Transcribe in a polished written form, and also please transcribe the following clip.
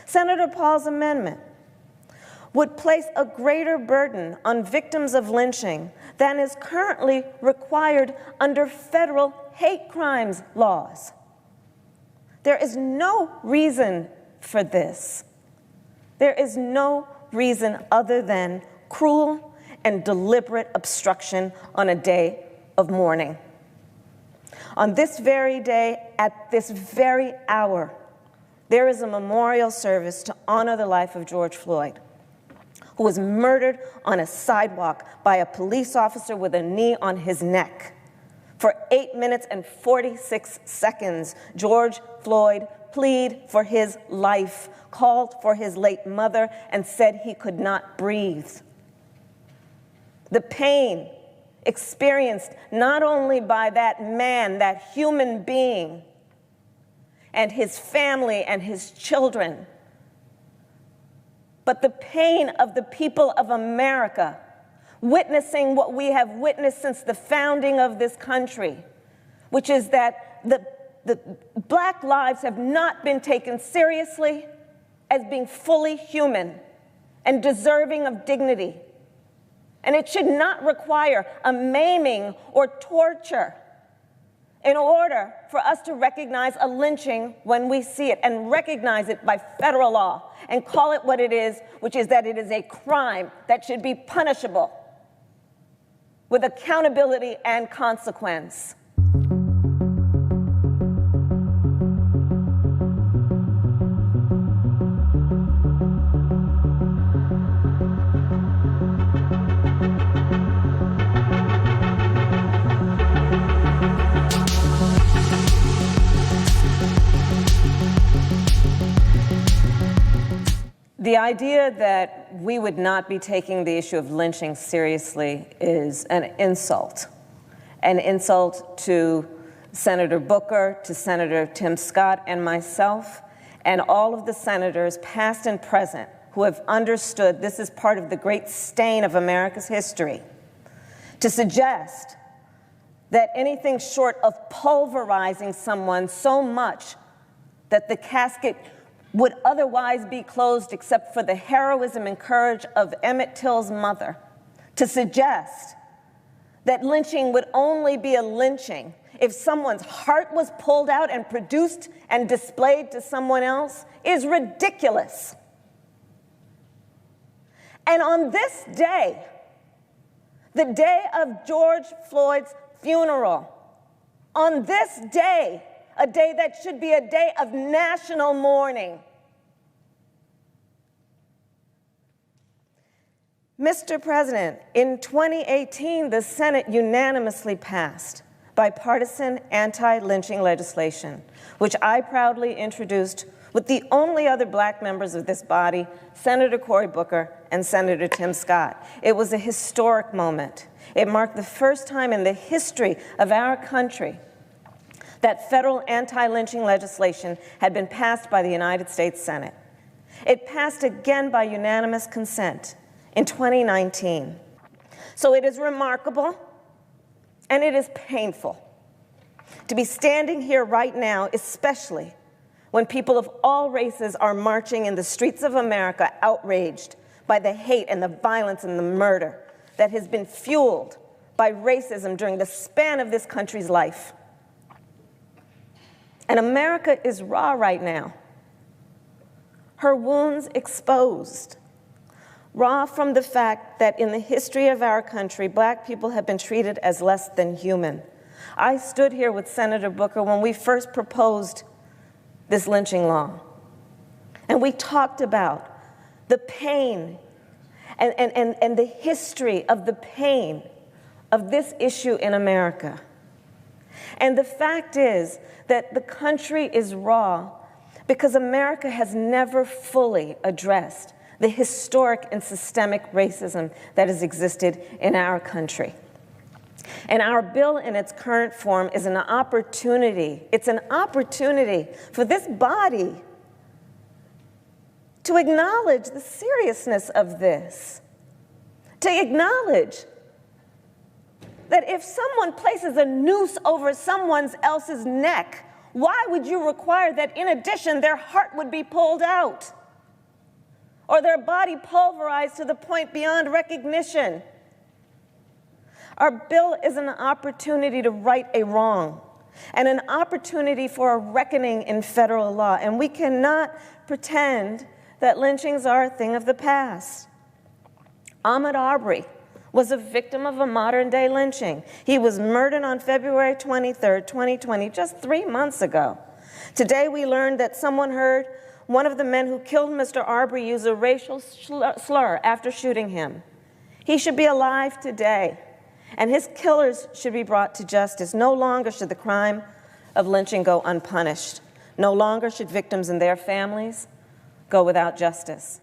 Senator Paul's amendment would place a greater burden on victims of lynching than is currently required under federal hate crimes laws. There is no reason for this. There is no reason other than cruel and deliberate obstruction on a day of mourning. On this very day, at this very hour, there is a memorial service to honor the life of George Floyd, who was murdered on a sidewalk by a police officer with a knee on his neck. For 8 minutes and 46 seconds, George Floyd pleaded for his life, called for his late mother, and said he could not breathe. The pain experienced not only by that man, that human being, and his family and his children, but the pain of the people of America, witnessing what we have witnessed since the founding of this country, which is that the Black lives have not been taken seriously as being fully human and deserving of dignity. And it should not require a maiming or torture in order for us to recognize a lynching when we see it, and recognize it by federal law and call it what it is, which is that it is a crime that should be punishable with accountability and consequence. The idea that we would not be taking the issue of lynching seriously is an insult to Senator Booker, to Senator Tim Scott and myself, and all of the senators, past and present, who have understood this is part of the great stain of America's history. To suggest that anything short of pulverizing someone so much that the casket would otherwise be closed except for the heroism and courage of Emmett Till's mother, to suggest that lynching would only be a lynching if someone's heart was pulled out and produced and displayed to someone else, is ridiculous. And on this day, the day of George Floyd's funeral, on this day, a day that should be a day of national mourning, Mr. President, in 2018, the Senate unanimously passed bipartisan anti-lynching legislation, which I proudly introduced with the only other Black members of this body, Senator Cory Booker and Senator Tim Scott. It was a historic moment. It marked the first time in the history of our country that federal anti-lynching legislation had been passed by the United States Senate. It passed again by unanimous consent in 2019. So it is remarkable and it is painful to be standing here right now, especially when people of all races are marching in the streets of America outraged by the hate and the violence and the murder that has been fueled by racism during the span of this country's life. And America is raw right now. Her wounds exposed. Raw from the fact that in the history of our country, Black people have been treated as less than human. I stood here with Senator Booker when we first proposed this lynching law. And we talked about the pain and the history of the pain of this issue in America. And the fact is that the country is raw because America has never fully addressed the historic and systemic racism that has existed in our country. And our bill in its current form is an opportunity. It's an opportunity for this body to acknowledge the seriousness of this, to acknowledge that if someone places a noose over someone else's neck Why would you require that, in addition, their heart would be pulled out or their body pulverized to the point beyond recognition? Our bill is an opportunity to right a wrong and an opportunity for a reckoning in federal law, and we cannot pretend that lynchings are a thing of the past. Ahmaud Arbery was a victim of a modern-day lynching. He was murdered on February 23, 2020, just 3 months ago. Today we learned that someone heard one of the men who killed Mr. Arbery use a racial slur after shooting him. He should be alive today, and his killers should be brought to justice. No longer should the crime of lynching go unpunished. No longer should victims and their families go without justice.